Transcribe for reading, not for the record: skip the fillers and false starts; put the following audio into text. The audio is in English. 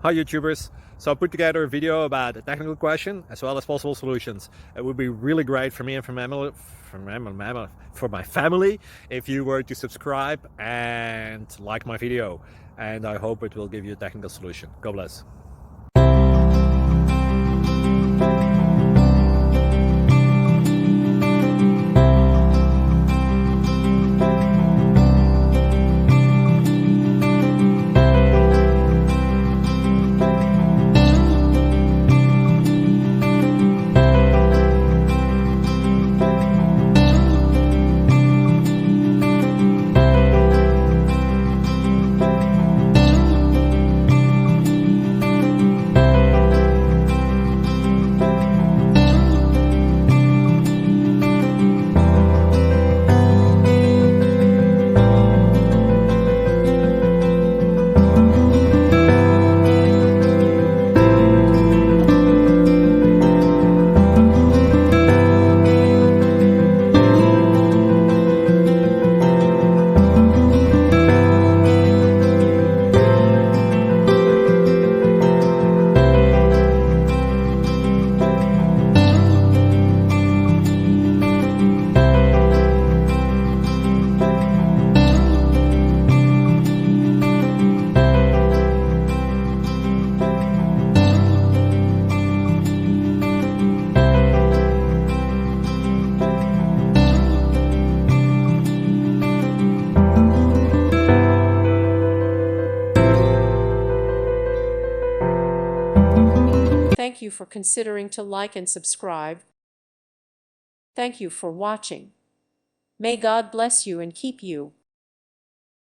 Hi YouTubers! So I put together a video about a technical question as well as possible solutions. It would be really great for me and for my family if you were to subscribe and like my video, and I hope it will give you a technical solution. God bless. Thank you for considering to like and subscribe. Thank you for watching. May God bless you and keep you.